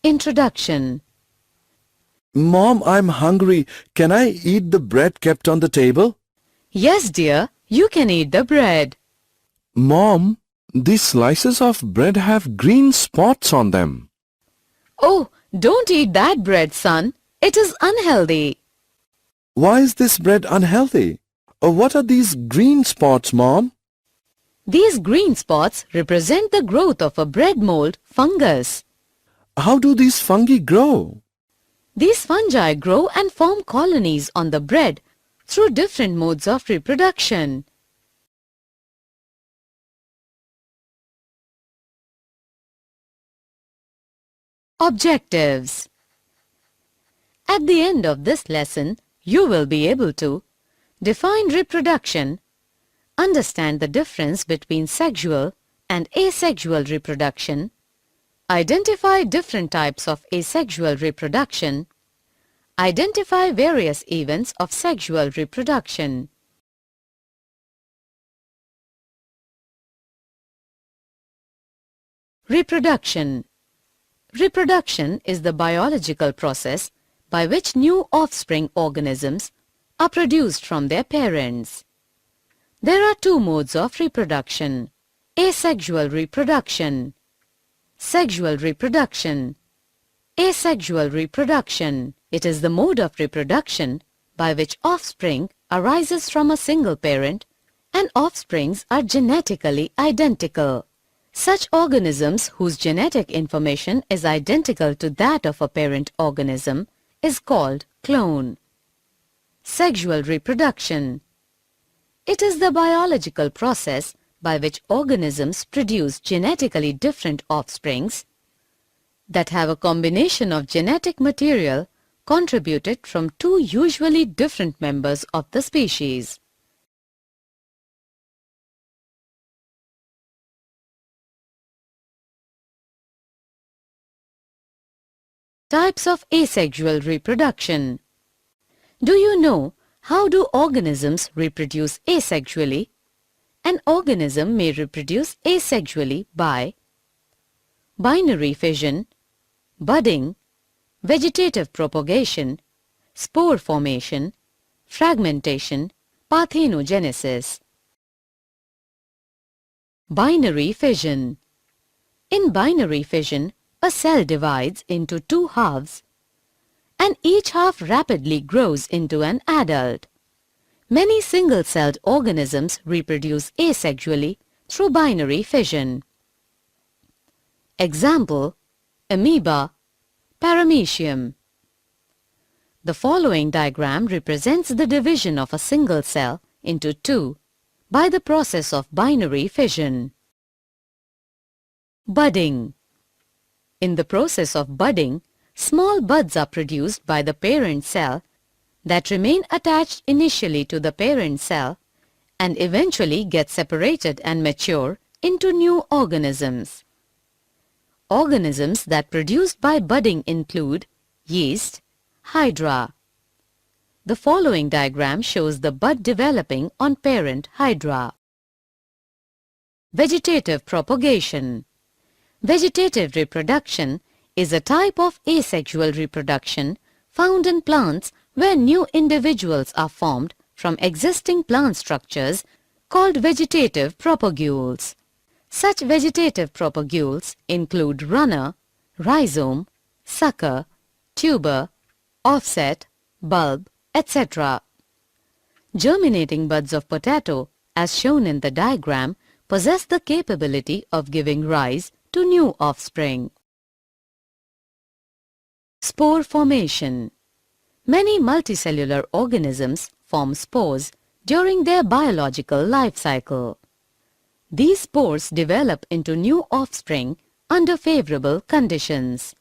Introduction. Mom, I'm hungry. Can I eat the bread kept on the table? Yes, dear, you can eat the bread. Mom, these slices of bread have green spots on them. Oh, don't eat that bread, son. It is unhealthy. Why is this bread unhealthy? What are these green spots, Mom? These green spots represent the growth of a bread mold fungus. How do these fungi grow? These fungi grow and form colonies on the bread through different modes of reproduction. Objectives. At the end of this lesson, you will be able to define reproduction, understand the difference between sexual and asexual reproduction, identify different types of asexual reproduction, identify various events of sexual reproduction. Reproduction. Reproduction is the biological process by which new offspring organisms are produced from their parents. There are two modes of reproduction: asexual reproduction, sexual reproduction. Asexual reproduction. It is the mode of reproduction by which offspring arises from a single parent and offsprings are genetically identical. Such organisms whose genetic information is identical to that of a parent organism is called clone. Sexual reproduction. It is the biological process by which organisms produce genetically different offsprings that have a combination of genetic material contributed from two usually different members of the species. Types of asexual reproduction. Do you know how do organisms reproduce asexually? An organism may reproduce asexually by binary fission, budding, vegetative propagation, spore formation, fragmentation, parthenogenesis. Binary fission. In binary fission, a cell divides into two halves, and each half rapidly grows into an adult. Many single-celled organisms reproduce asexually through binary fission. Example: amoeba, paramecium. The following diagram represents the division of a single cell into two by the process of binary fission. Budding. In the process of budding, small buds are produced by the parent cell that remain attached initially to the parent cell and eventually get separated and mature into new organisms. Organisms that produced by budding include yeast, hydra. The following diagram shows the bud developing on parent hydra. Vegetative propagation. Vegetative reproduction is a type of asexual reproduction found in plants where new individuals are formed from existing plant structures called vegetative propagules. Such vegetative propagules include runner, rhizome, sucker, tuber, offset, bulb, etc. Germinating buds of potato, as shown in the diagram, possess the capability of giving rise to new offspring. Spore formation. Many multicellular organisms form spores during their biological life cycle. These spores develop into new offspring under favorable conditions.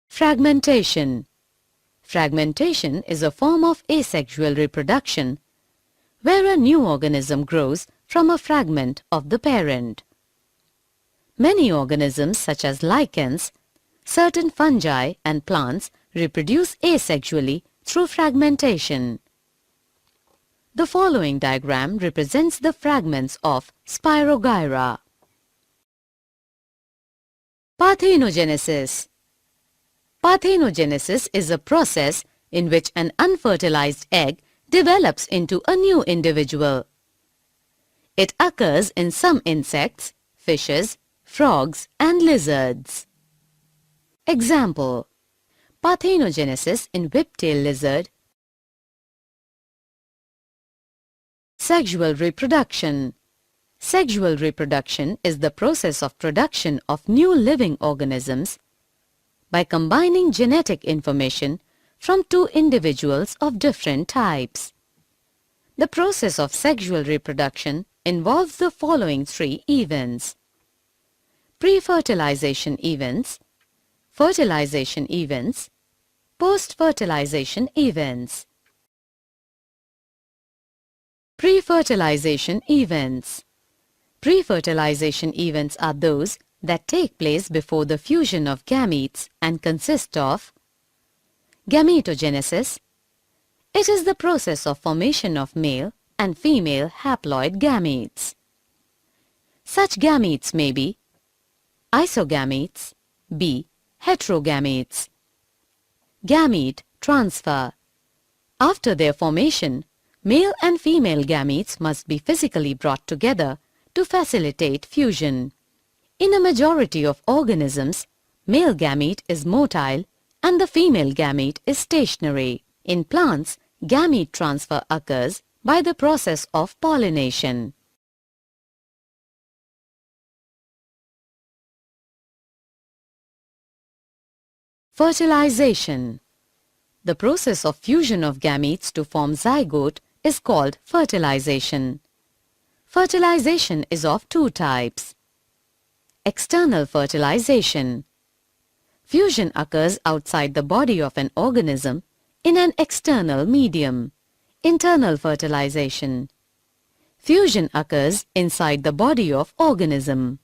Fragmentation. Fragmentation is a form of asexual reproduction where a new organism grows from a fragment of the parent. Many organisms such as lichens, certain fungi and plants reproduce asexually through fragmentation. The following diagram represents the fragments of Spirogyra. Parthenogenesis. Parthenogenesis is a process in which an unfertilized egg develops into a new individual. It occurs in some insects, fishes, frogs and lizards. Example: parthenogenesis in whiptail lizard. Sexual reproduction. Sexual reproduction is the process of production of new living organisms by combining genetic information from two individuals of different types. The process of sexual reproduction involves the following three events: pre-fertilization events, fertilization events, post-fertilization events. Pre-fertilization events. Pre-fertilization events are those that take place before the fusion of gametes and consist of gametogenesis. It is the process of formation of male and female haploid gametes. Such gametes may be isogametes, B. heterogametes. Gamete transfer. After their formation, male and female gametes must be physically brought together to facilitate fusion. In a majority of organisms, male gamete is motile and the female gamete is stationary. In plants, gamete transfer occurs by the process of pollination. Fertilization. The process of fusion of gametes to form zygote is called fertilization. Fertilization is of two types. External fertilization. Fusion occurs outside the body of an organism in an external medium. Internal fertilization. Fusion occurs inside the body of organism.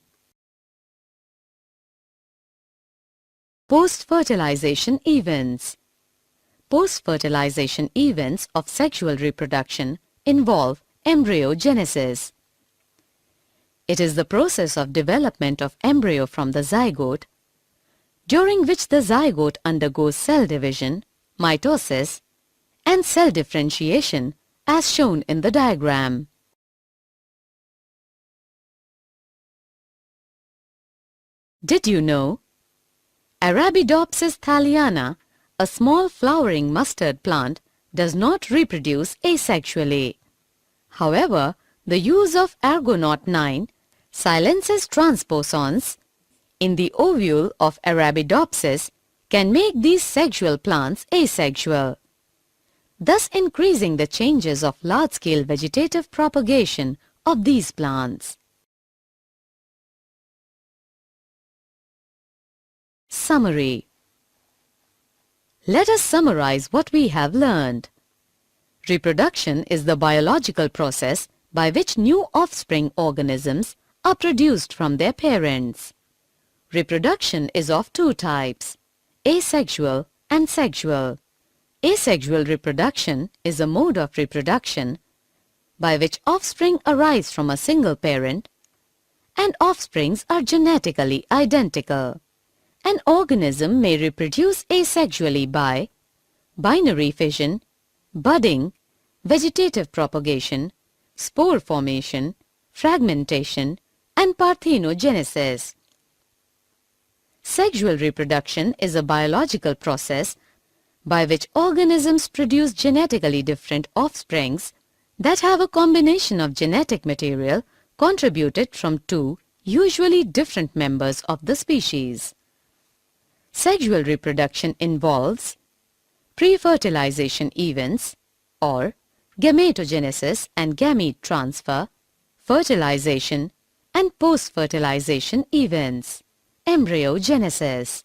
Post-fertilization events. Post-fertilization events of sexual reproduction involve embryogenesis. It is the process of development of embryo from the zygote, during which the zygote undergoes cell division, mitosis, and cell differentiation as shown in the diagram. Did you know? Arabidopsis thaliana, a small flowering mustard plant, does not reproduce asexually. However, the use of Argonaut 9 silences transposons in the ovule of Arabidopsis can make these sexual plants asexual, thus increasing the chances of large-scale vegetative propagation of these plants. Summary. Let us summarize what we have learned. Reproduction is the biological process by which new offspring organisms are produced from their parents. Reproduction is of two types, asexual and sexual. Asexual reproduction is a mode of reproduction by which offspring arise from a single parent and offsprings are genetically identical. An organism may reproduce asexually by binary fission, budding, vegetative propagation, spore formation, fragmentation, and parthenogenesis. Sexual reproduction is a biological process by which organisms produce genetically different offsprings that have a combination of genetic material contributed from two usually different members of the species. Sexual reproduction involves pre-fertilization events or gametogenesis and gamete transfer, fertilization and post-fertilization events, embryogenesis.